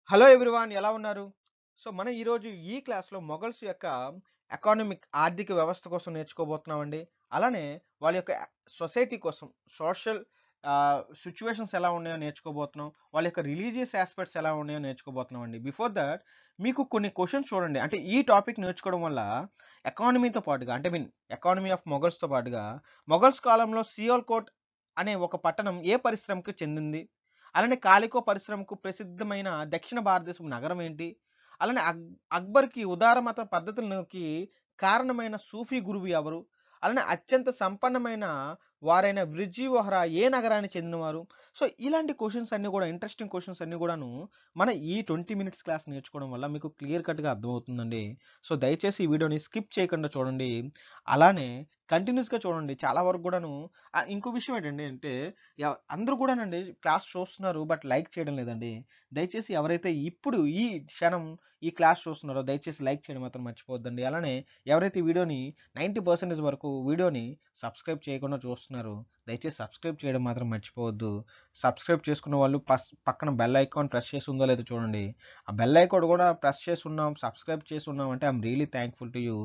Hello everyone ఎలా ఉన్నారు? మనం ఈరోజు ఈ క్లాస్‌లో మొఘల్స్ యొక్క ఆర్థిక వ్యవస్థ కోసం నేర్చుకోబోతున్నామండి. అలానే వాళ్ళ యొక్క సొసైటీ కోసం సోషల్ సిట్యుయేషన్స్ ఎలా ఉన్నాయో నేర్చుకోబోతున్నాం. వాళ్ళ యొక్క రిలీజియస్ యాస్పెక్ట్స్ ఎలా ఉన్నాయో నేర్చుకోబోతున్నామండి. బిఫోర్ థట్ మీకు కొన్ని క్వెషన్స్ చూడండి. అంటే ఈ టాపిక్ నేర్చుకోవడం వల్ల ఎకానమీతో పాటుగా ఎకానమీ ఆఫ్ మొఘల్స్‌తో పాటుగా మొఘల్స్ కాలంలో సియాల్‌కోట్ అనే ఒక పట్టణం ఏ పరిశ్రమకు చెందింది? అలానే కాలికో పరిశ్రమకు ప్రసిద్ధమైన దక్షిణ భారతదేశం నగరం ఏంటి? అలానే అక్బర్‌కి ఉదారమత పద్ధతులకి కారణమైన సూఫీ గురువు ఎవరు? అలానే అత్యంత సంపన్నమైన వారైన బ్రిడ్జి వోహ్రా ఏ నగరానికి చెందినవారు? ఇలాంటి క్వెషన్స్ అన్నీ గూడా ఇంట్రెస్టింగ్ క్వెషన్స్ అన్నీ గూడాను మన ఈ 20 మినిట్స్ క్లాస్ నేర్చుకోవడం వల్ల మీకు క్లియర్ కట్‌గా అర్థమవుతుందండి. దయచేసి ఈ వీడియోని స్కిప్ చేయకుండా చూడండి. అలానే కంటిన్యూయస్‌గా చూడండి. చాలా వరకు గూడాను ఇంకో విషయం ఏంటండి అంటే అందరూ కూడానండి క్లాస్ చూస్తున్నారు. బట్ లైక్ చేయడం లేదండి. దయచేసి ఎవరైతే ఇప్పుడు ఈ క్షణం ఈ క్లాస్ చూస్తున్నారో దయచేసి లైక్ చేయడం మాత్రం మర్చిపోవద్దండి. అలానే ఎవరైతే ఈ వీడియోని 90% వరకు వీడియోని సబ్స్క్రైబ్ చేయకుండా చూస్తున్నారో దయచేసి సబ్స్క్రైబ్ చేయడం మాత్రం మర్చిపోవద్దు. సబ్స్క్రైబ్ చేసుకున్న వాళ్ళు పక్కన బెల్ ఐకాన్ ప్రెస్ చేసి ఉందో లేదో చూడండి. ఆ బెల్ ఐకాన్ కూడా ప్రెస్ చేసి ఉన్నాం, సబ్స్క్రైబ్ చేసి ఉన్నాం అంటే I'm really thankful to you.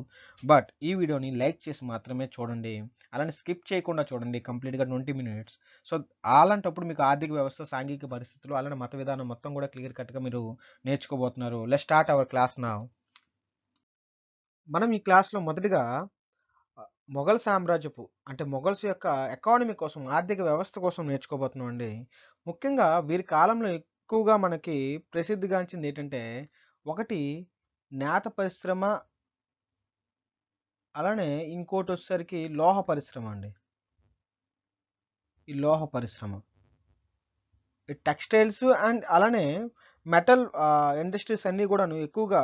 But ఈ వీడియోని లైక్ చేసి మాత్రమే చూడండి. అలానే స్కిప్ చేయకుండా చూడండి కంప్లీట్‌గా 20 మినిట్స్. సో, అలాంటప్పుడు మీకు ఆర్థిక వ్యవస్థ, సాంఘిక పరిస్థితులు, అలానే మత విధానం మొత్తం కూడా క్లియర్ కట్‌గా మీరు నేర్చుకోబోతున్నారు. Let's start our class now. మనం ఈ క్లాస్‌లో మొదటిగా మొఘల్ సామ్రాజ్యపు అంటే మొఘల్స్ యొక్క ఎకానమీ కోసం, ఆర్థిక వ్యవస్థ కోసం నేర్చుకోబోతున్నామండి. ముఖ్యంగా వీరి కాలంలో ఎక్కువగా మనకి ప్రసిద్ధిగాంచిందేంటంటే, ఒకటి నేత పరిశ్రమ, అలానే ఇంకోటొచ్చేసరికి లోహ పరిశ్రమ అండి. ఈ లోహ పరిశ్రమ. ఈ టెక్స్‌టైల్స్ అండ్ అలానే మెటల్ ఇండస్ట్రీస్ అన్నీ గూడాను ఎక్కువగా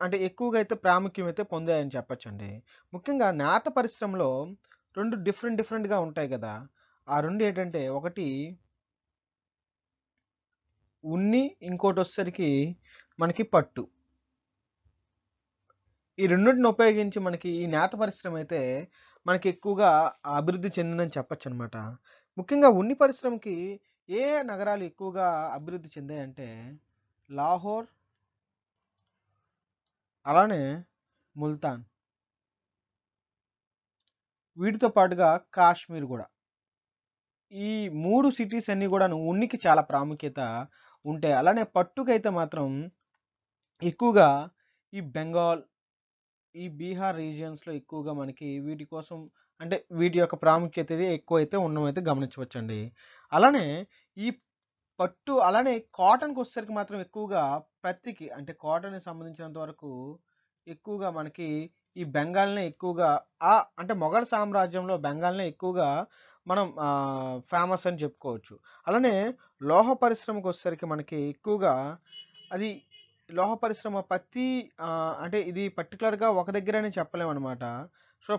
అంటే ఎక్కువగా అయితే ప్రాముఖ్యం అయితే పొందాయని చెప్పొచ్చండి. ముఖ్యంగా నేత పరిశ్రమలో 2 డిఫరెంట్‌గా ఉంటాయి గదా! ఆ 2 ఏంటంటే ఒకటి ఉన్ని, ఇంకోటొచ్చేసరికి మనకి పట్టు. ఈ రెండిటిని ఉపయోగించి మనకి ఈ నేత పరిశ్రమ అయితే మనకి ఎక్కువగా అభివృద్ధి చెందిందని చెప్పొచ్చనమాట. ముఖ్యంగా ఉన్ని పరిశ్రమకి ఏ నగరాలు ఎక్కువగా అభివృద్ధి చెందాయంటే లాహోర్, అలానే ముల్తాన్. వీటితో పాటుగా కాశ్మీర్ గూడా. ఈ 3 సిటీస్ అన్నీ గూడాను ఉన్నికి చాలా ప్రాముఖ్యత ఉంటాయి. అలానే పట్టుకైతే మాత్రం ఎక్కువగా ఈ బెంగాల్, ఈ బీహార్ రీజియన్స్‌లో ఎక్కువగా మనకి వీటి కోసం అంటే వీటి యొక్క ప్రాముఖ్యత ఎక్కువైతే ఉండడమైతే గమనించవచ్చండి. అలానే ఈ పట్టు అలానే కాటన్‌కొచ్చేసరికి మాత్రం ఎక్కువగా పత్తికి అంటే కాటన్‌కి సంబంధించినంత వరకు ఎక్కువగా మనకి ఈ బెంగాల్‌నే ఎక్కువగా అంటే మొఘల్ సామ్రాజ్యంలో బెంగాల్‌నే ఎక్కువగా మనం ఫేమస్ అని చెప్పుకోవచ్చు. అలానే లోహ పరిశ్రమకొచ్చేసరికి మనకి ఎక్కువగా అది లోహ పరిశ్రమ పత్తి అంటే ఇది పర్టిక్యులర్‌గా ఒక దగ్గరని చెప్పలేమనమాట.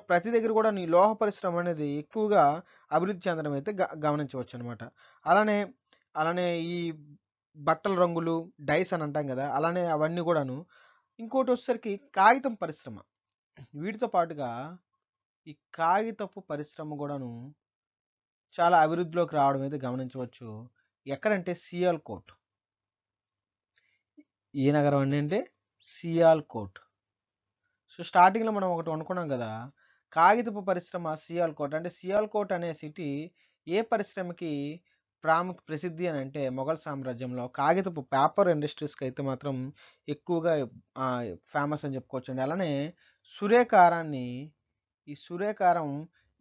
ప్రతి దగ్గర కూడా ఈ లోహ పరిశ్రమ అనేది ఎక్కువగా అభివృద్ధి చెందడం అయితే గమనించవచ్చనమాట. అలానే, అలానే ఈ బట్టల రంగులు, డైస్ అని అంటాం గదా! అలానే అవన్నీ గూడాను. ఇంకోటొచ్చేసరికి కాగితం పరిశ్రమ. వీటితో పాటుగా ఈ కాగితపు పరిశ్రమ గూడాను చాలా అభివృద్ధిలోకి రావడం అయితే గమనించవచ్చు. ఎక్కడంటే సియాల్‌కోట్. ఏ నగరం అండి అంటే సియాల్‌కోట్. స్టార్టింగ్‌లో మనం ఒకటి అనుకున్నాం గదా! కాగితపు పరిశ్రమ సియాల్‌కోట్. అంటే సియాల్‌కోట్ అనే సిటీ ఏ పరిశ్రమకి ప్రసిద్ధి అని అంటే మొఘల్ సామ్రాజ్యంలో కాగితపు పేపర్ ఇండస్ట్రీస్‌కైతే మాత్రం ఎక్కువగా ఫేమస్ అని చెప్పుకోవచ్చండి. అలానే సూర్యకారాన్ని ఈ సూర్యకారం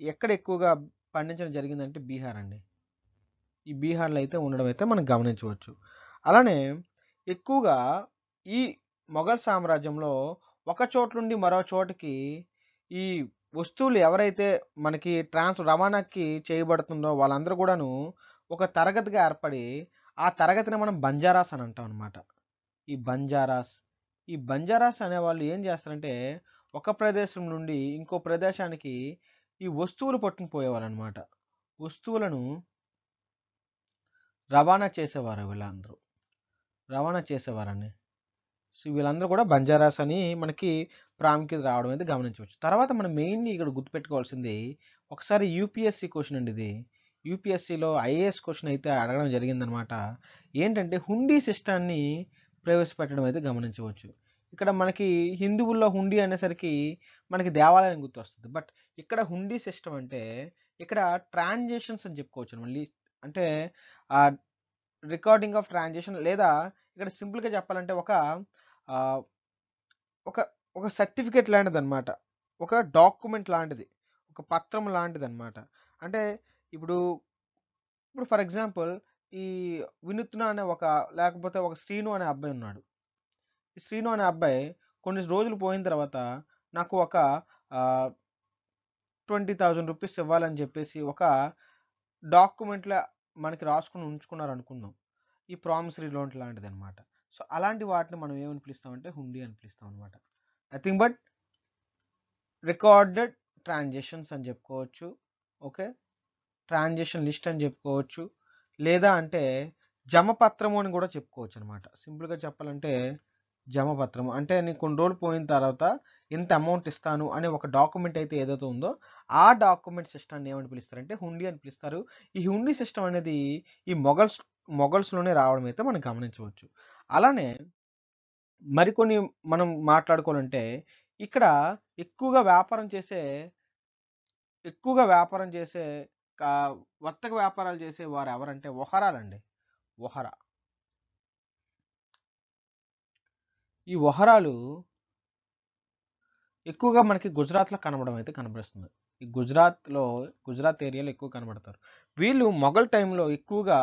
ఎక్కడ ఎక్కువగా పండించడం జరిగిందంటే బీహార్ అండి. ఈ బీహార్‌లో అయితే ఉండడం అయితే మనం గమనించవచ్చు. అలానే ఎక్కువగా ఈ మొఘల్ సామ్రాజ్యంలో ఒక చోటు నుండి మరో చోటుకి ఈ వస్తువులు ఎవరైతే మనకి రవాణాకి చేయబడుతుందో వాళ్ళందరూ కూడాను ఒక తరగతిగా ఏర్పడి, ఆ తరగతిని మనం బంజారాస్ అని అంటాం అనమాట. ఈ బంజారాస్. ఈ బంజారాస్ అనేవాళ్ళు ఏం చేస్తారంటే, ఒక ప్రదేశం నుండి ఇంకో ప్రదేశానికి ఈ వస్తువులు పట్టుకొని పోయేవారనమాట. వస్తువులను రవాణా చేసేవారు వీళ్ళందరూ. రవాణా చేసేవారండి. వీళ్ళందరూ కూడా బంజారాస్ అని మనకి ప్రాముఖ్యత రావడం అయితే గమనించవచ్చు. తర్వాత మనం మెయిన్‌గా ఇక్కడ గుర్తుపెట్టుకోవాల్సింది ఒకసారి యూపీఎస్‌సి క్వెషన్ అండి ఇది. యూపీఎస్సీలో ఐఏఎస్ క్వశ్చన్ అయితే అడగడం జరిగిందనమాట. ఏంటంటే హుండీ సిస్టాన్ని ప్రవేశపెట్టడం అయితే గమనించవచ్చు. ఇక్కడ మనకి హిందువుల్లో హుండీ అనేసరికి మనకి దేవాలయం గుర్తొస్తుంది. బట్ ఇక్కడ హుండీ సిస్టమ్ అంటే ఇక్కడ ట్రాన్సాక్షన్స్ అని చెప్పుకోవచ్చు మళ్ళీ. అంటే రికార్డింగ్ ఆఫ్ ట్రాన్సాక్షన్, లేదా ఇక్కడ సింపుల్గా చెప్పాలంటే ఆ, ఒక ఒక సర్టిఫికేట్ లాంటిది అనమాట, ఒక డాక్యుమెంట్ లాంటిది, ఒక పత్రం లాంటిది అనమాట. అంటే ఇప్పుడు ఇప్పుడు ఫర్ ఎగ్జాంపుల్ ఈ వినూత్న అనే లేకపోతే ఒక శ్రీను అనే అబ్బాయి ఉన్నాడు. ఈ శ్రీను అనే అబ్బాయి కొన్ని రోజులు పోయిన తర్వాత నాకు ఒక 20,000 రూపీస్ ఇవ్వాలని చెప్పేసి ఒక డాక్యుమెంట్లో మనకి రాసుకుని ఉంచుకున్నారు అనుకుందాం. ఈ ప్రామిసరీ లోన్ లాంటిది అనమాట. సో అలాంటి వాటిని మనం ఏమని పిలుస్తామంటే హుండీ అని పిలుస్తాం అనమాట. నథింగ్ బట్ రికార్డెడ్ ట్రాన్సాక్షన్స్ అని చెప్పుకోవచ్చు. ఓకే, ట్రాన్సాక్షన్ లిస్ట్ అని చెప్పుకోవచ్చు, లేదా అంటే జమపత్రము అని కూడా చెప్పుకోవచ్చు అనమాట. సింపుల్గా చెప్పాలంటే జమపత్రము అంటే నేను కొన్ని రోజులు పోయిన తర్వాత ఇంత అమౌంట్ ఇస్తాను అనే ఒక డాక్యుమెంట్ అయితే ఏదైతే ఉందో ఆ డాక్యుమెంట్ సిస్టమ్ని ఏమని పిలుస్తారంటే హుండీ అని పిలుస్తారు. ఈ హుండీ సిస్టమ్ అనేది ఈ మొఘల్స్లోనే రావడం అయితే మనం గమనించవచ్చు. అలానే మరికొన్ని మనం మాట్లాడుకోవాలంటే ఇక్కడ ఎక్కువగా వ్యాపారం చేసే వర్తక వ్యాపారాలు చేసే వారు ఎవరంటే ఒహరాలండి. ఒహరా. ఈ ఒహరాలు ఎక్కువగా మనకి గుజరాత్లో కనబడుస్తుంది. ఈ గుజరాత్ ఏరియాలో ఎక్కువ కనబడతారు. వీళ్ళు మొఘల్ టైంలో ఎక్కువగా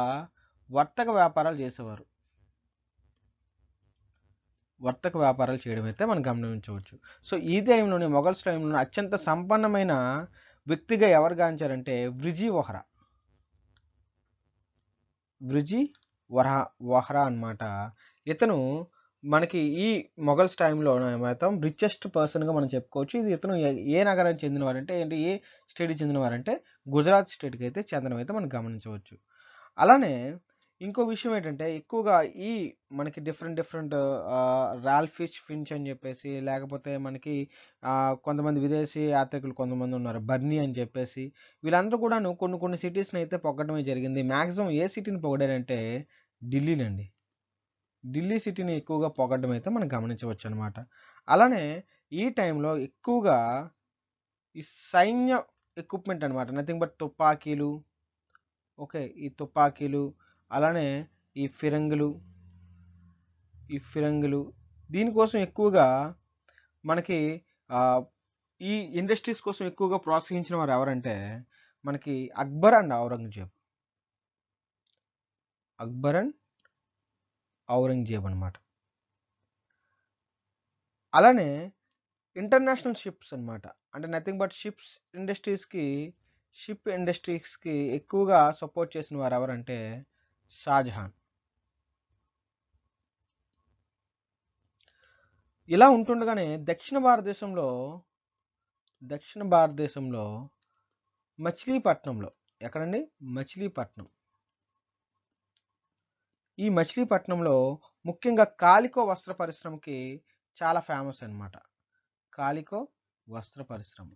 వర్తక వ్యాపారాలు చేసేవారు. వర్తక వ్యాపారాలు చేయడం అయితే మనం గమనించవచ్చు. సో ఈ టైంలోనే మొఘల్స్ టైంలో అత్యంత సంపన్నమైన వ్యక్తిగా ఎవరు గాంచారంటే వ్రిజీ వహరా అన్నమాట. ఇతను మనకి ఈ మొఘల్స్ టైంలో మాత్రం రిచెస్ట్ పర్సన్గా మనం చెప్పుకోవచ్చు. ఇది ఇతను ఏ నగరానికి చెందినవారంటే ఏ స్టేట్కి చెందినవారంటే గుజరాత్ స్టేట్కి అయితే చెందడం అయితే మనం గమనించవచ్చు. అలానే ఇంకో విషయం ఏంటంటే ఎక్కువగా ఈ మనకి డిఫరెంట్ ఫించ్ అని చెప్పేసి, లేకపోతే మనకి కొంతమంది విదేశీ యాత్రికులు కొంతమంది ఉన్నారు, బర్నీ అని చెప్పేసి, వీళ్ళందరూ కూడాను కొన్ని సిటీస్ని అయితే పొగడమే జరిగింది. మ్యాక్సిమం ఏ సిటీని పొగడారంటే ఢిల్లీనండి. ఢిల్లీ సిటీని ఎక్కువగా పొగడడం అయితే మనం గమనించవచ్చు అనమాట. అలానే ఈ టైంలో ఎక్కువగా ఈ సైన్య ఎక్విప్మెంట్ అనమాట, నథింగ్ బట్ తుపాకీలు. ఓకే, ఈ తుపాకీలు, అలానే ఈ ఫిరంగులు దీనికోసం ఎక్కువగా మనకి ఈ ఇండస్ట్రీస్ కోసం ఎక్కువగా ప్రోత్సహించిన వారు ఎవరంటే మనకి అక్బర్ అండ్ ఔరంగజేబ్ అనమాట. అలానే ఇంటర్నేషనల్ షిప్స్ అనమాట, అంటే నథింగ్ బట్ షిప్ ఇండస్ట్రీస్కి ఎక్కువగా సపోర్ట్ చేసిన వారు ఎవరంటే షాజహాన్. ఇలా ఉంటుండగానే దక్షిణ భారతదేశంలో మచిలీపట్నంలో, ఎక్కడండి మచిలీపట్నం, ఈ మచిలీపట్నంలో ముఖ్యంగా కాలికో వస్త్ర పరిశ్రమకి చాలా ఫేమస్ అనమాట. కాలికో వస్త్ర పరిశ్రమ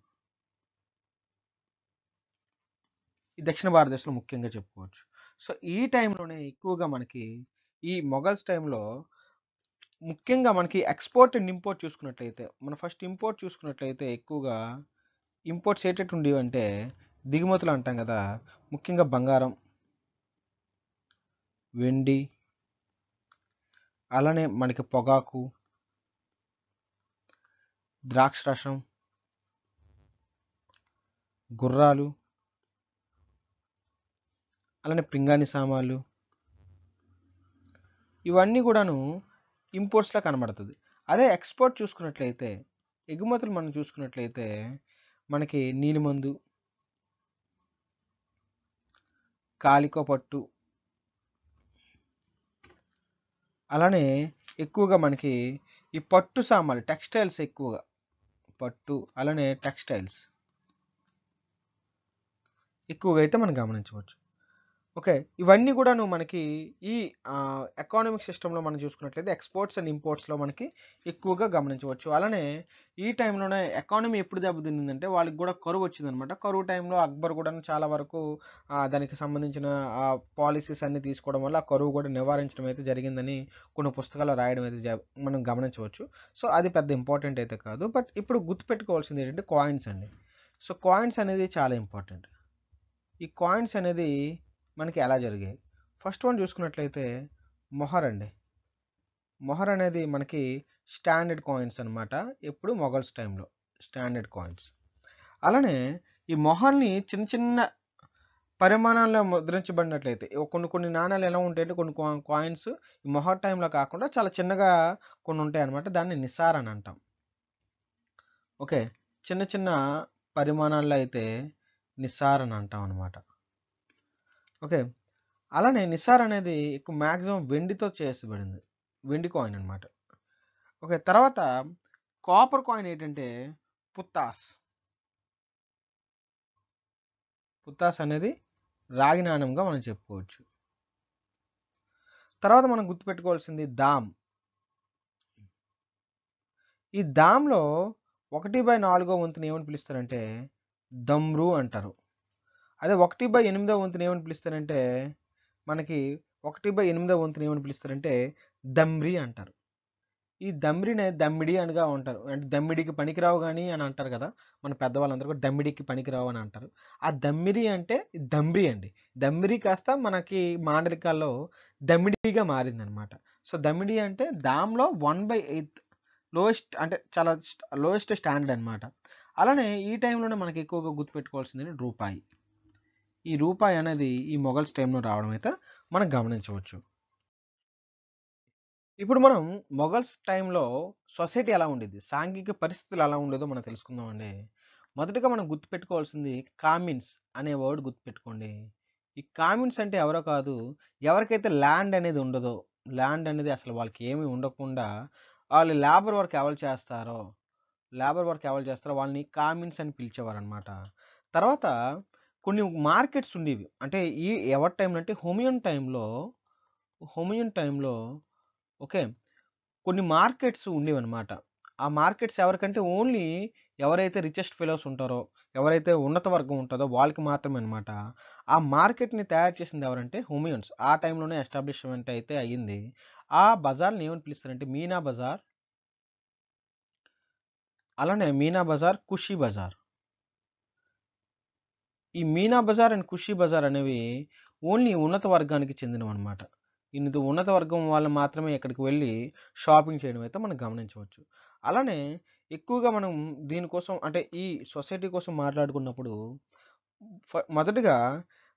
ఈ దక్షిణ భారతదేశంలో ముఖ్యంగా చెప్పుకోవచ్చు. సో ఈ టైంలోనే ఎక్కువగా మనకి ఈ మొఘల్స్ టైంలో ముఖ్యంగా మనకి ఎక్స్పోర్ట్ అండ్ ఇంపోర్ట్ చూసుకున్నట్లయితే, మనం ఫస్ట్ ఇంపోర్ట్ చూసుకున్నట్లయితే ఎక్కువగా ఇంపోర్ట్స్ ఏటట్టు ఉండేవి అంటే దిగుమతులు అంటాం కదా, ముఖ్యంగా బంగారం, వెండి, అలానే మనకి పొగాకు, ద్రాక్షరసం, గుర్రాలు, అలానే పింగాణి సామాన్లు, ఇవన్నీ కూడాను ఇంపోర్ట్స్లో కనబడుతుంది. అదే ఎక్స్పోర్ట్ చూసుకున్నట్లయితే, ఎగుమతులు మనం చూసుకున్నట్లయితే మనకి నీలిమందు, కాలికో పట్టు, అలానే ఎక్కువగా మనకి ఈ పట్టు సామాన్లు, టెక్స్టైల్స్, ఎక్కువగా పట్టు, అలానే టెక్స్టైల్స్ ఎక్కువగా అయితే మనం గమనించవచ్చు. ఓకే. ఇవన్నీ గూడాను మనకి ఈ ఎకానమిక్ సిస్టమ్‌లో మనం చూసుకున్నట్లయితే ఎక్స్‌పోర్ట్స్ అండ్ ఇంపోర్ట్స్‌లో మనకి ఎక్కువగా గమనించవచ్చు. అలానే ఈ టైంలోనే ఎకానమీ ఎప్పుడు దెబ్బతిందంటే వాళ్ళకి గూడా కరువొచ్చిందనమాట. కరువు టైంలో అక్బర్ గూడాను చాలా వరకు దానికి సంబంధించిన పాలిసీస్ అన్నీ తీసుకోవడం వల్ల ఆ కరువు గూడా నివారించడం అయితే జరిగిందని కొన్ని పుస్తకాల్లో రాయడం అయితే మనం గమనించవచ్చు. సో, అది పెద్ద ఇంపార్టెంట్ అయితే కాదు. బట్ ఇప్పుడు గుర్తుపెట్టుకోవాల్సింది ఏంటంటే కాయిన్స్ అండి. సో, కాయిన్స్ అనేది చాలా ఇంపార్టెంట్. ఈ కాయిన్స్ అనేది మనకి ఎలా జరిగాయి? ఫస్ట్ వన్ చూసుకున్నట్లయితే మొహర్ అండి. మొహర్ అనేది మనకి స్టాండర్డ్ కాయిన్స్ అనమాట. ఎప్పుడు మొఘల్స్ టైంలో స్టాండర్డ్ కాయిన్స్. అలానే ఈ మొహర్‌ని చిన్న చిన్న పరిమాణాల్లో ముద్రించబడినట్లయితే కొన్ని కొన్ని నాణాలు ఎలా ఉంటాయంటే కొన్ని కాయిన్స్ ఈ మొహర్ టైంలో కాకుండా చాలా చిన్నగా కొన్ని ఉంటాయన్నమాట. దాన్ని నిసార్ అని అంటాం. ఓకే. చిన్న చిన్న పరిమాణాల్లో అయితే నిసార్ అని అంటాం అనమాట. ఓకే. అలానే నిసార్ అనేది ఎక్కువ మాక్సిమం వెండితో చేసబడింది. వెండి కాయిన్ అనమాట. ఓకే. తర్వాత కాపర్ కాయిన్ ఏంటంటే పుత్తాస్. పుత్తాస్ అనేది రాగి నాణెంగా మనం చెప్పుకోవచ్చు. తర్వాత మనం గుర్తుపెట్టుకోవాల్సింది దామ్. ఈ దామ్‌లో 1/4 వంతుని ఏమని పిలుస్తారంటే దమ్రు అంటారు. అదే 1/8 వంతుని ఏమని పిలుస్తారంటే మనకి 1/8 వంతుని ఏమని పిలుస్తారంటే దమ్రి అంటారు. ఈ దమ్రినే దమ్మిడి అనిగా ఉంటారు. అంటే దమ్మిడికి పనికిరావు గాని అని అంటారు కదా! మన పెద్దవాళ్ళందరూ కూడా దమ్మిడికి పనికిరావు అని అంటారు. ఆ దమ్మిరి అంటే దమ్రి అండి. దమ్మిరి కాస్త మనకి మాండలికాల్లో దమ్మిడిగా మారిందనమాట. సో, దమ్మిడి అంటే దామ్‌లో 1/8 లోయెస్ట్ అంటే చాలా లోయెస్ట్ స్టాండర్డ్ అనమాట. అలానే ఈ టైంలోనే మనకి ఎక్కువగా గుర్తుపెట్టుకోవాల్సింది రూపాయి. ఈ రూపాయి అనేది ఈ మొఘల్స్ టైంలో రావడం అయితే మనం గమనించవచ్చు. ఇప్పుడు మనం మొఘల్స్ టైంలో సొసైటీ ఎలా ఉండేది? సాంఘిక పరిస్థితులు ఎలా ఉండేదో మనం తెలుసుకుందామండి. మొదటగా మనం గుర్తుపెట్టుకోవాల్సింది కామిన్స్ అనే వర్డ్ గుర్తుపెట్టుకోండి. ఈ కామిన్స్ అంటే ఎవరో కాదు, ఎవరికైతే ల్యాండ్ అనేది ఉండదో, ల్యాండ్ అనేది అసలు వాళ్ళకి ఏమీ ఉండకుండా వాళ్ళు లేబర్ వర్క్ ఎవరు చేస్తారో వాళ్ళని కామిన్స్ అని పిలిచేవారనమాట. తర్వాత కొన్ని మార్కెట్స్ ఉండేవి. అంటే ఎవరి టైంలో అంటే హుమయూన్ టైంలో ఓకే. కొన్ని మార్కెట్స్ ఉండేవన్నమాట. ఆ మార్కెట్స్ ఎవరికంటే ఓన్లీ ఎవరైతే రిచెస్ట్ ఫెలోస్ ఉంటారో, ఎవరైతే ఉన్నత వర్గం ఉంటదో వాళ్ళకి మాత్రమే అన్నమాట. ఆ మార్కెట్‌ని తయారు చేసింది ఎవరంటే హుమయూన్స్. ఆ టైంలోనే ఎస్టాబ్లిష్‌మెంట్ అయితే అయ్యింది. ఆ బజార్‌ని ఏమని పిలుస్తారంటే మీనా బజార్, అలానే మీనా బజార్, కుషి బజార్. ఈ మీనా బజార్ అండ్ ఖుషీ బజార్ అనేవి ఓన్లీ ఉన్నత వర్గానికి చెందినవన్నమాట. ఉన్నత వర్గం వాళ్ళు మాత్రమే ఇక్కడికి వెళ్ళి షాపింగ్ చేయడం అయితే మనం గమనించవచ్చు. అలానే ఎక్కువగా మనం దీనికోసం అంటే ఈ సొసైటీ కోసం మాట్లాడుకున్నప్పుడు మొదటగా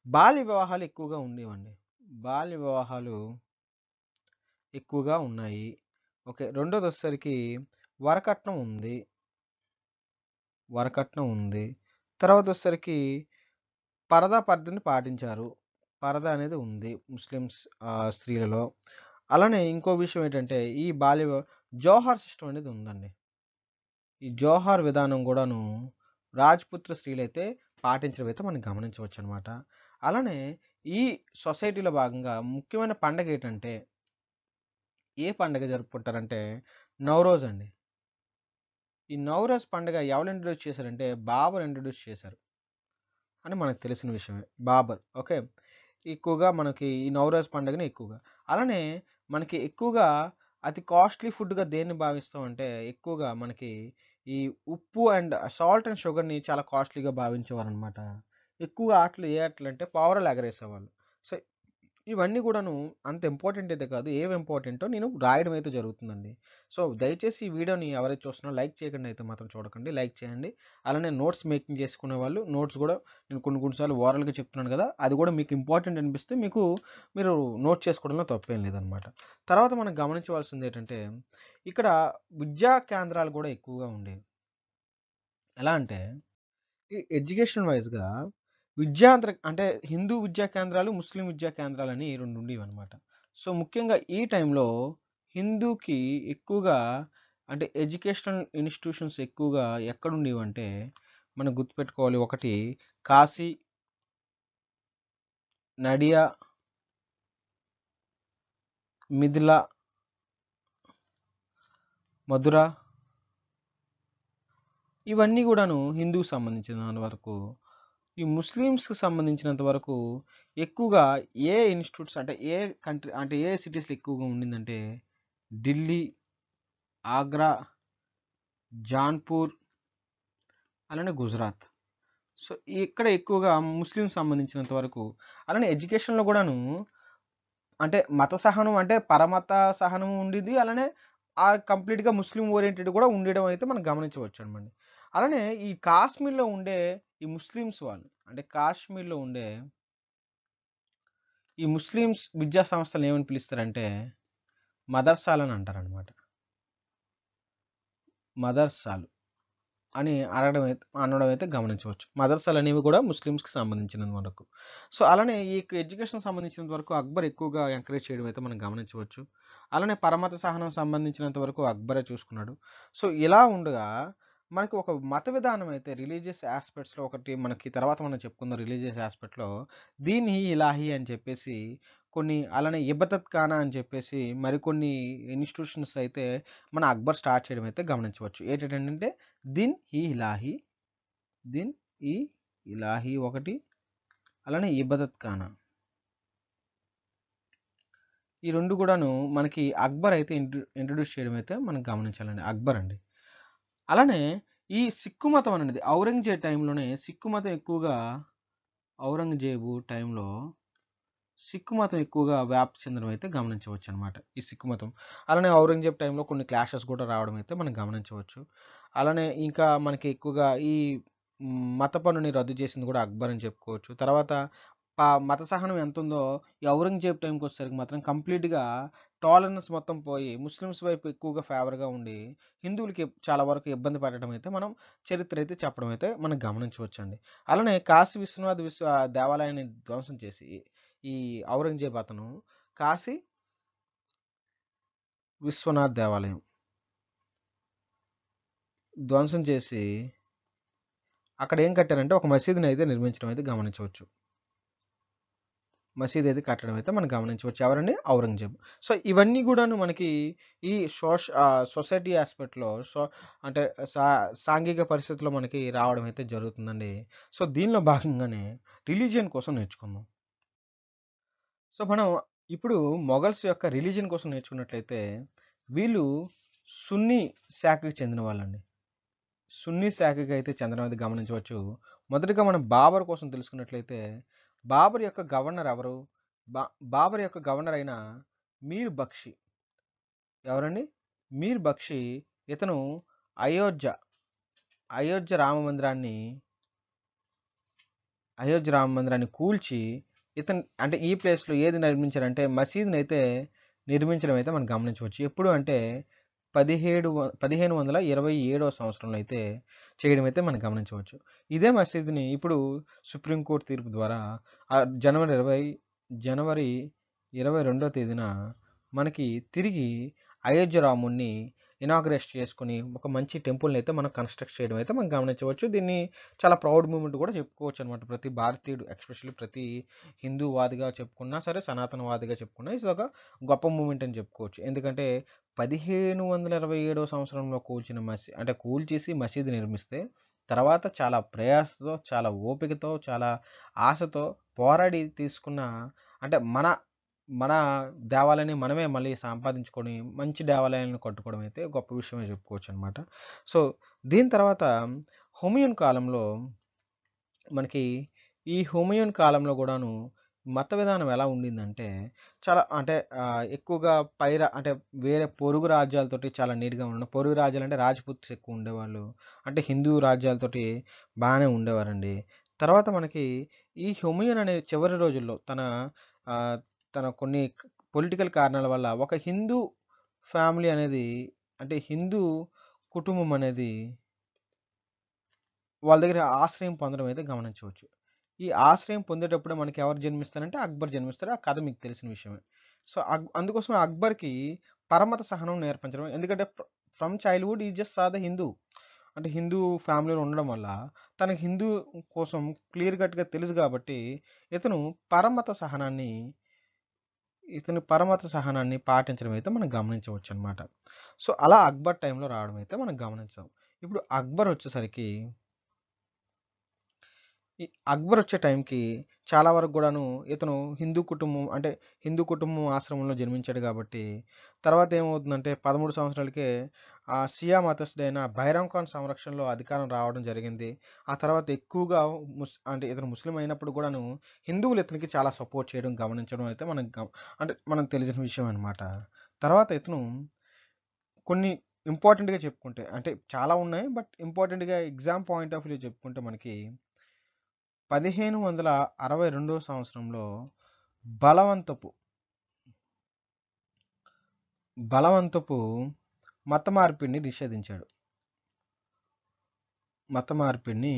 బాల్య వివాహాలు ఎక్కువగా ఉండేవండి. బాల్య వివాహాలు ఎక్కువగా ఉన్నాయి. ఓకే. రెండోదొచ్చేసరికి వరకట్నం ఉంది. వరకట్నం ఉంది. తర్వాతొచ్చేసరికి పరదా పద్ధతిని పాటించారు. పరదా అనేది ఉంది ముస్లిమ్స్ స్త్రీలలో. అలానే ఇంకో విషయం ఏంటంటే ఈ జోహార్ సిస్టమ్ అనేది ఉందండి. ఈ జోహార్ విధానం గూడాను రాజ్‌పుత్ర స్త్రీలైతే పాటించడం అయితే మనం గమనించవచ్చనమాట. అలానే ఈ సొసైటీలో భాగంగా ముఖ్యమైన పండగేటంటే ఏ పండగ జరుపుకుంటారంటే నవరోజ్ అండి. ఈ నవరోజ్ పండగ ఎవరు ఇంట్రొడ్యూస్ చేశారంటే బాబర్ ఇంట్రొడ్యూస్ చేశారు అని మనకు తెలిసిన విషయమే. బాబర్. ఓకే. ఎక్కువగా మనకి ఈ నవరోజ్ పండుగని ఎక్కువగా. అలానే మనకి ఎక్కువగా అతి కాస్ట్‌లీ ఫుడ్‌గా దేన్ని భావిస్తామంటే ఎక్కువగా మనకి ఈ ఉప్పు అండ్ సాల్ట్ అండ్ షుగర్‌ని చాలా కాస్ట్‌లీగా భావించేవారనమాట. ఎక్కువగా ఆటలు ఏ ఆటలంటే పావురాలు ఎగరేసేవాళ్ళు. సో, ఇవన్నీ గూడాను అంత ఇంపార్టెంట్ అయితే కాదు. ఏవి ఇంపార్టెంటో నేను రాయడం అయితే జరుగుతుందండి. సో, దయచేసి ఈ వీడియోని ఎవరైతే చూస్తున్నారో లైక్ చేయకుండా అయితే మాత్రం చూడకండి. లైక్ చేయండి. అలానే నోట్స్ మేకింగ్ చేసుకునే వాళ్ళు నోట్స్ గూడా నేను కొన్ని కొన్ని సార్లు ఓరల్‌గా చెప్తున్నాను గదా! అది గూడా మీకు ఇంపార్టెంట్ అనిపిస్తే మీరు నోట్ చేసుకోవడంలో తప్పేం లేదనమాట. తర్వాత మనం గమనించవలసిందేంటంటే ఇక్కడ విద్యా కేంద్రాలు గూడా ఎక్కువగా ఉండేవి. ఎలా అంటే ఈ ఎడ్యుకేషన్ వైస్‌గా అంటే హిందూ విద్యా కేంద్రాలు, ముస్లిం విద్యా కేంద్రాలని 2 ఉండేవన్నమాట. సో, ముఖ్యంగా ఈ టైంలో హిందూకి ఎక్కువగా అంటే ఎడ్యుకేషనల్ ఇన్‌స్టిట్యూషన్స్ ఎక్కువగా ఎక్కడుండేవంటే మనం గుర్తుపెట్టుకోవాలి. ఒకటి కాశీ, నడియా, మిథిలా, మధుర, ఇవన్నీ కూడాను హిందూకి సంబంధించిన వరకు. ఈ ముస్లిమ్స్కి సంబంధించినంత వరకు ఎక్కువగా ఏ ఇన్స్టిట్యూట్స్ అంటే ఏ కంట్రీ అంటే ఏ సిటీస్లో ఎక్కువగా ఉండిందంటే ఢిల్లీ, ఆగ్రా, జాన్పూర్, అలానే గుజరాత్. సో ఇక్కడ ఎక్కువగా ముస్లిం సంబంధించినంత వరకు. అలానే ఎడ్యుకేషన్లో కూడాను అంటే మత సహనం అంటే పరమత సహనం ఉండింది. అలానే ఆ కంప్లీట్గా ముస్లిం ఓరియంటెడ్ కూడా ఉండడం అయితే మనం గమనించవచ్చు అనమాట. అలానే ఈ కాశ్మీర్లో ఉండే ఈ ముస్లిమ్స్ వాళ్ళు అంటే కాశ్మీర్లో ఉండే ఈ ముస్లిమ్స్ విద్యా సంస్థలు ఏమని పిలుస్తారంటే మదర్సాలని అంటారనమాట. మదర్సాలు అని అనడం అయితే గమనించవచ్చు. మదర్సాలు అనేవి కూడా ముస్లిమ్స్కి సంబంధించినంత వరకు. సో అలానే ఈ ఎడ్యుకేషన్ సంబంధించినంత వరకు అక్బర్ ఎక్కువగా ఎంకరేజ్ చేయడం అయితే మనం గమనించవచ్చు. అలానే పరమత సహనం సంబంధించినంత వరకు అక్బరే చూసుకున్నాడు. సో ఇలా ఉండగా మనకి ఒక మత విధానం అయితే రిలీజియస్ ఆస్పెక్ట్స్లో ఒకటి మనకి తర్వాత మనం చెప్పుకుందాం. రిలీజియస్ ఆస్పెక్ట్లో దీన్ ఈ ఇలాహి అని చెప్పేసి కొన్ని, అలానే ఇబదత్ ఖానా అని చెప్పేసి మరికొన్ని ఇన్స్టిట్యూషన్స్ అయితే మన అక్బర్ స్టార్ట్ చేయడం అయితే గమనించవచ్చు. ఏంటంటే దిన్ ఈ ఇలాహి, దిన్ ఈ ఇలాహి ఒకటి, అలానే ఇబదత్ ఖానా, ఈ రెండు కూడాను మనకి అక్బర్ అయితే ఇంట్రడ్యూస్ చేయడం అయితే మనం గమనించాలండి. అక్బర్ అండి. అలానే ఈ సిక్కు మతం అనేది ఔరంగజేబు టైంలోనే సిక్కు మతం ఎక్కువగా ఔరంగజేబు టైంలో సిక్కు మతం ఎక్కువగా వ్యాప్తి చెందడం అయితే గమనించవచ్చు అనమాట. ఈ సిక్కు మతం అలానే ఔరంగజేబ్ టైంలో కొన్ని క్లాషెస్ కూడా రావడం అయితే మనం గమనించవచ్చు. అలానే ఇంకా మనకి ఎక్కువగా ఈ మత పన్నుని రద్దు చేసింది కూడా అక్బర్ అని చెప్పుకోవచ్చు. తర్వాత మత సహనం ఎంత ఉందో ఈ ఔరంగజేబ్ టైంకి వచ్చేసరికి మాత్రం కంప్లీట్గా టాలరెన్స్ మొత్తం పోయి ముస్లిమ్స్ వైపు ఎక్కువగా ఫేవర్గా ఉండి హిందువులకి చాలా వరకు ఇబ్బంది పడటం అయితే మనం చరిత్ర అయితే చెప్పడం అయితే మనం గమనించవచ్చండి. అలానే కాశీ విశ్వనాథ్ దేవాలయాన్ని ధ్వంసం చేసి ఈ ఔరంగజేబ్ అతను కాశీ విశ్వనాథ్ దేవాలయం ధ్వంసం చేసి అక్కడ ఏం కట్టారంటే ఒక మసీదుని అయితే నిర్మించడం అయితే గమనించవచ్చు. మసీద్ అయితే కట్టడం అయితే మనం గమనించవచ్చు. ఎవరండి? ఔరంగజేబ్. సో ఇవన్నీ కూడాను మనకి ఈ సొసైటీ ఆస్పెక్ట్లో అంటే సాంఘిక పరిస్థితుల్లో మనకి రావడం అయితే జరుగుతుందండి. సో దీనిలో భాగంగానే రిలీజియన్ కోసం నేర్చుకుందాం. సో మనం ఇప్పుడు మొఘల్స్ యొక్క రిలీజియన్ కోసం నేర్చుకున్నట్లయితే వీళ్ళు సున్నీ శాఖకి చెందిన వాళ్ళండి. సున్నీ శాఖకి అయితే చెందడం అయితే గమనించవచ్చు. మొదటగా మనం బాబర్ కోసం తెలుసుకున్నట్లయితే బాబర్ యొక్క గవర్నర్ ఎవరు? బాబర్ యొక్క గవర్నర్ అయిన మీర్ బక్షి. ఎవరండి? మీర్ బక్షి. ఇతను అయోధ్య అయోధ్య రామ మందిరాన్ని అయోధ్య రామ మందిరాన్ని కూల్చి ఇతను అంటే ఈ ప్లేస్లో ఏది నిర్మించారంటే మసీదుని అయితే నిర్మించడం అయితే మనం గమనించవచ్చు. ఎప్పుడు అంటే 1527 సంవత్సరంలో అయితే చేయడం అయితే మనం గమనించవచ్చు. ఇదే మసీదుని ఇప్పుడు సుప్రీంకోర్టు తీర్పు ద్వారా జనవరి 22వ తేదీన మనకి తిరిగి అయోధ్య రాముణ్ణి ఇనాగ్రేట్ చేసుకుని ఒక మంచి టెంపుల్ని అయితే మనం కన్స్ట్రక్ట్ చేయడం అయితే మనం గమనించవచ్చు. దీన్ని చాలా ప్రౌడ్ మూమెంట్ కూడా చెప్పుకోవచ్చు అనమాట. ప్రతి భారతీయుడు ఎస్పెషల్లీ ప్రతి హిందూవాదిగా చెప్పుకున్నా సరే, సనాతనవాదిగా చెప్పుకున్నా ఇది ఒక గొప్ప మూమెంట్ అని చెప్పుకోవచ్చు. ఎందుకంటే 1527 సంవత్సరంలో కూల్చేసి మసీదు నిర్మిస్తే తర్వాత చాలా ప్రయాసతో, చాలా ఓపికతో, చాలా ఆశతో పోరాడి తీసుకున్న అంటే మన దేవాలయాన్ని మనమే మళ్ళీ సంపాదించుకొని మంచి దేవాలయాలను కట్టుకోవడం అయితే గొప్ప విషయమే చెప్పుకోవచ్చు అనమాట. సో దీని తర్వాత హుమయూన్ కాలంలో మనకి ఈ హుమయూన్ కాలంలో కూడాను మత విధానం ఎలా ఉండిందంటే చాలా అంటే ఎక్కువగా అంటే వేరే పొరుగు రాజ్యాలతోటి చాలా నీట్గా ఉండడం. పొరుగు రాజ్యాలు అంటే రాజ్పుత్స్ ఎక్కువ ఉండేవాళ్ళు. అంటే హిందూ రాజ్యాలతోటి బాగానే ఉండేవారండి. తర్వాత మనకి ఈ హుమయూన్ అనే చివరి రోజుల్లో ఆ, తన కొన్ని పొలిటికల్ కారణాల వల్ల ఒక హిందూ ఫ్యామిలీ అనేది అంటే హిందూ కుటుంబం అనేది వాళ్ళ దగ్గర ఆశ్రయం పొందడం అయితే గమనించవచ్చు. ఈ ఆశ్రయం పొందేటప్పుడే మనకి ఎవరు జన్మిస్తారంటే అక్బర్ జన్మిస్తారు. ఆ కథ మీకు తెలిసిన విషయమే. సో అందుకోసం అక్బర్కి పరమత సహనం నేర్పించడం. ఎందుకంటే ఫ్రమ్ చైల్డ్హుడ్ ఈ జస్ట్ సా ద హిందూ. అంటే హిందూ ఫ్యామిలీలో ఉండడం వల్ల తనకి హిందూ కోసం క్లియర్ కట్‌గా తెలుసు కాబట్టి ఇతను పరమత సహనాన్ని పరమత సహనాన్ని పాటించడం అయితే మనం గమనించవచ్చనమాట. సో, అలా అక్బర్ టైంలో రావడం అయితే మనం గమనించాం. ఇప్పుడు అక్బర్ వచ్చేసరికి ఈ అక్బర్ వచ్చే టైంకి చాలా వరకు గూడాను ఇతను హిందూ కుటుంబం ఆశ్రమంలో జన్మించాడు గాబట్టి, తర్వాత ఏమవుతుందంటే 13 సంవత్సరాలకే షియా మతస్థుడైన బైరామ్ ఖాన్ సంరక్షణలో అధికారం రావడం జరిగింది. ఆ తర్వాత ఎక్కువగా అంటే ఇతను ముస్లిం అయినప్పుడు గూడాను హిందువులు ఇతనికి చాలా సపోర్ట్ చేయడం గమనించడం అయితే మనకు తెలిసిన విషయం అనమాట. తర్వాత ఇతను కొన్ని ఇంపార్టెంట్‌గా చెప్పుకుంటే అంటే చాలా ఉన్నాయి. బట్ ఇంపార్టెంట్‌గా ఎగ్జామ్ పాయింట్ ఆఫ్ వ్యూ చెప్పుకుంటే మనకి 1562 సంవత్సరంలో బలవంతపు బలవంతపు మత మార్పిడిని నిషేధించాడు. మత మార్పిడిని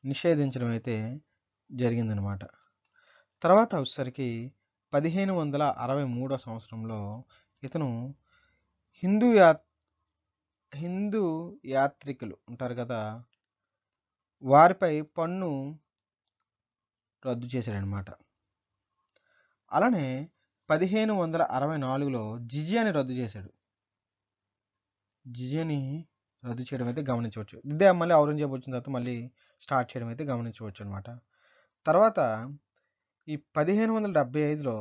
నిషేధించడం అయితే జరిగిందనమాట. తర్వాత వచ్చేసరికి 1563 సంవత్సరంలో ఇతను హిందూ యా హిందూ యాత్రికులు ఉంటారు కదా! వారిపై పన్ను రద్దు చేశాడనమాట. అలానే 1564లో జిజియాని రద్దు చేశాడు. జిజియాని రద్దు చేయడం అయితే గమనించవచ్చు. ఇదే మళ్ళీ ఔరంగజేబు వచ్చిన తర్వాత మళ్ళీ స్టార్ట్ చేయడం అయితే గమనించవచ్చు అనమాట. తర్వాత ఈ 1575లో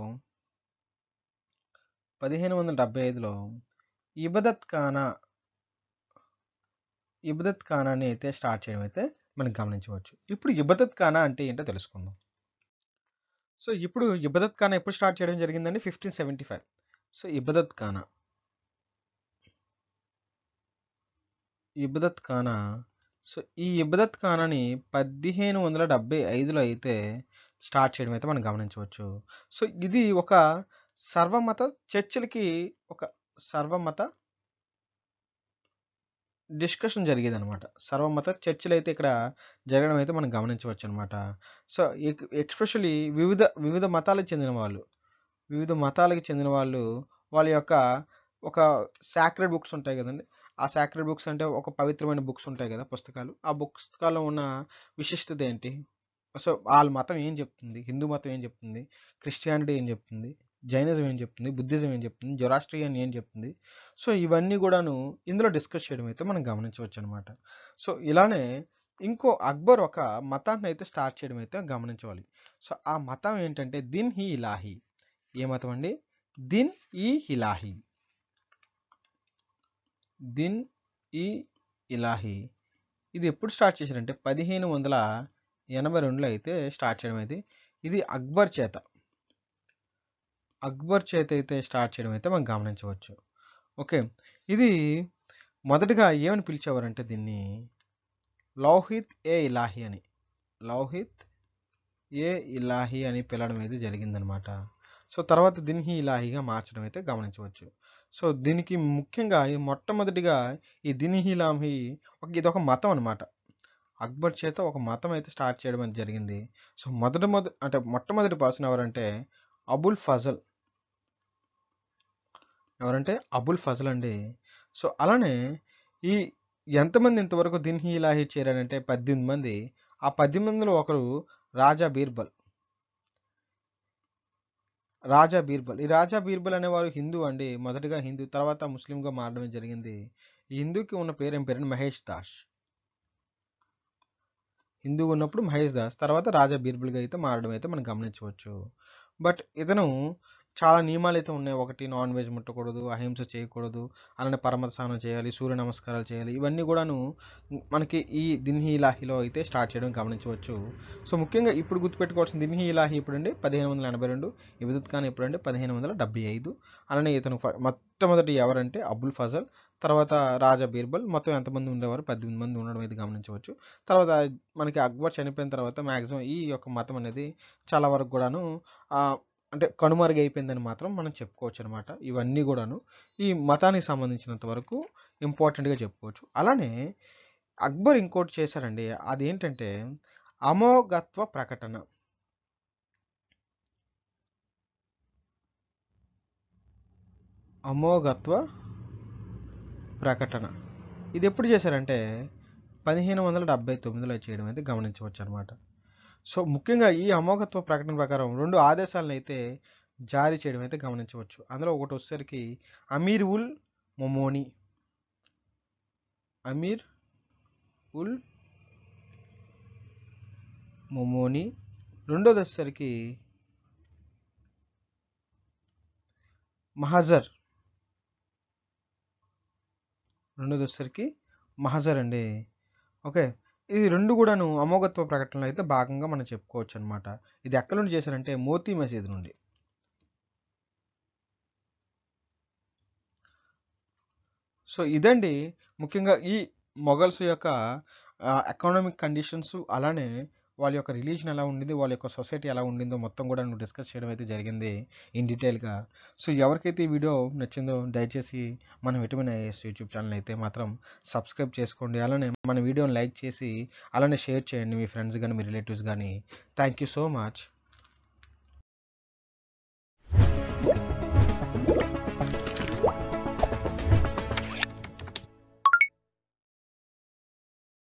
ఇబదత్ ఖానాని అయితే స్టార్ట్ చేయడం అయితే మనం గమనించవచ్చు. ఇప్పుడు ఇబదత్ ఖానా అంటే ఏంటో తెలుసుకుందాం. సో, ఇప్పుడు ఇబదత్ ఖానా ఎప్పుడు స్టార్ట్ చేయడం జరిగిందండి? 1575. సో, ఇబదత్ ఖానా సో, ఈ ఇబదత్ ఖానాని 1575లో అయితే స్టార్ట్ చేయడం అయితే మనం గమనించవచ్చు. సో, ఇది ఒక సర్వమత చర్చిలకి ఒక సర్వమత డిస్కషన్ జరిగేదనమాట. సర్వమత చర్చలైతే ఇక్కడ జరగడం అయితే మనం గమనించవచ్చనమాట. సో, ఎస్పెషల్లీ వివిధ మతాలకు చెందిన వాళ్ళు వాళ్ళ యొక్క ఒక సాక్రెడ్ బుక్స్ ఉంటాయి గదండీ! ఆ సాక్రెడ్ బుక్స్ అంటే ఒక పవిత్రమైన బుక్స్ ఉంటాయి గదా! పుస్తకాలు. ఆ పుస్తకాల్లో ఉన్న విశిష్టత ఏంటి? సో, ఆళ్ళ మతం ఏం చెప్తుంది? హిందూ మతం ఏం చెప్తుంది? క్రిస్టియానిటీ ఏం చెప్తుంది? జైనిజం ఏం చెప్తుంది? బుద్ధిజం ఏం చెప్తుంది? జొరాస్ట్రియన్ ఏం చెప్తుంది? సో, ఇవన్నీ గూడాను ఇందులో డిస్కస్ చేయడం అయితే మనం గమనించవచ్చనమాట. సో, ఇలానే అక్బర్ ఒక మతాన్నయితే స్టార్ట్ చేయడం అయితే గమనించవాలి. సో, ఆ మతం ఏంటంటే దిన్ హి ఇలాహి. ఏ మతం అండి? దిన్ ఇ ఇలాహి. దిన్ ఇ ఇలాహి. ఇది ఎప్పుడు స్టార్ట్ చేశారంటే 1582లో అయితే స్టార్ట్ చేయడం అయితే ఇది అక్బర్ చేత అయితే స్టార్ట్ చేయడం అయితే మనం గమనించవచ్చు. ఓకే. ఇది మొదటగా ఏమని పిలిచేవారంటే దీన్ని లౌహిత్ ఏ ఇలాహి అని. లౌహిత్ ఏ ఇలాహి అని పిలవడం అయితే జరిగిందనమాట. సో, తర్వాత దిన్‌హి ఇలాహిగా మార్చడం అయితే గమనించవచ్చు. సో, దీనికి ముఖ్యంగా మొట్టమొదటిగా ఈ దిన్‌హి ఇలాహి ఇదొక మతం అనమాట. అక్బర్ చేత ఒక మతం అయితే స్టార్ట్ చేయడం అనేది జరిగింది. సో, అంటే మొట్టమొదటి పర్సన్ ఎవరంటే అబుల్ ఫజల్. ఎవరంటే అబుల్ ఫజల్ అండి. సో, అలానే ఈ ఎంతమంది ఇంతవరకు దిన్‌హి ఇలాహి చేరారంటే 18 మంది. ఆ 18 మందిలో ఒకరు రాజా బీర్బల్. ఈ రాజా బీర్బల్ అనేవారు హిందూ అండి. మొదటగా హిందూ, తర్వాత ముస్లింగా మారడమే జరిగింది. ఈ హిందూకి ఉన్న పేరేం పేరంటే మహేష్ దాస్. హిందూగా ఉన్నప్పుడు మహేష్ దాస్. తర్వాత రాజా బీర్బల్‌గా అయితే మారడం అయితే మనం గమనించవచ్చు. బట్ ఇతను చాలా నియమాలైతే ఉన్నాయి. ఒకటి నాన్ వెజ్ ముట్టకూడదు, అహింస చేయకూడదు, అలానే పరమత స్నానం చేయాలి, సూర్య నమస్కారాలు చేయాలి. ఇవన్నీ గూడాను మనకి ఈ దిన్‌హి ఇలాహిలో అయితే స్టార్ట్ చేయడం గమనించవచ్చు. సో, ముఖ్యంగా ఇప్పుడు గుర్తుపెట్టుకోవాల్సిన దిన్‌హి ఇలాహి ఎప్పుడండి 1582, ఇబదత్ ఖాన్ ఎప్పుడంటే 1575. అలానే ఇతను మొట్టమొదటి ఎవరంటే అబుల్ ఫజల్, తర్వాత రాజా బీర్బల్. మొత్తం ఎంతమంది ఉండేవారు? 18 మంది ఉండడం అయితే గమనించవచ్చు. తర్వాత మనకి అక్బర్ చనిపోయిన తర్వాత మాక్సిమం ఈ యొక్క మతం అనేది చాలా వరకు గూడాను అంటే కనుమరుగైపోయిందని మాత్రం మనం చెప్పుకోవచ్చనమాట. ఇవన్నీ గూడాను ఈ మతానికి సంబంధించినంత వరకు ఇంపార్టెంట్‌గా చెప్పుకోవచ్చు. అలానే అక్బర్ ఇంకోటి చేశారండి. అదేంటంటే అమోఘత్వ ప్రకటన. అమోఘత్వ ప్రకటన. ఇదెప్పుడు చేశారంటే 1579లో చేయడం అయితే గమనించవచ్చు అనమాట. సో ముఖ్యంగా ఈ అమోఘత్వ ప్రకటన ప్రకారం 2 ఆదేశాలను అయితే జారీ చేయడం అయితే గమనించవచ్చు. అందులో ఒకటి వచ్చేసరికి అమీర్ ఉల్ మొమోని అమీర్ ఉల్ మొమోని, రెండోది వచ్చేసరికి మహజర్, అండి. ఓకే. ఇది 2 కూడాను అమోఘత్వ ప్రకటనలో అయితే భాగంగా మనం చెప్పుకోవచ్చు అనమాట. ఇది ఎక్కడి నుండి చేశారంటే మోతీ మసీద్ నుండి. సో ఇదండి ముఖ్యంగా ఈ మొఘల్స్ యొక్క ఎకనామిక్ కండిషన్స్, అలానే వాళ్ళ యొక్క రిలీజన్ ఎలా ఉండింది, వాళ్ళ యొక్క సొసైటీ ఎలా ఉండిందో మొత్తం కూడా నువ్వు డిస్కస్ చేయడం అయితే జరిగింది ఇన్ డీటెయిల్గా. సో ఎవరికైతే ఈ వీడియో నచ్చిందో దయచేసి మన విటమిన్ ఐఏఎస్ యూట్యూబ్ ఛానల్ అయితే మాత్రం సబ్స్క్రైబ్ చేసుకోండి. అలానే మన వీడియోని లైక్ చేసి అలానే షేర్ చేయండి మీ ఫ్రెండ్స్ కానీ మీ రిలేటివ్స్ కానీ. Thank you so much.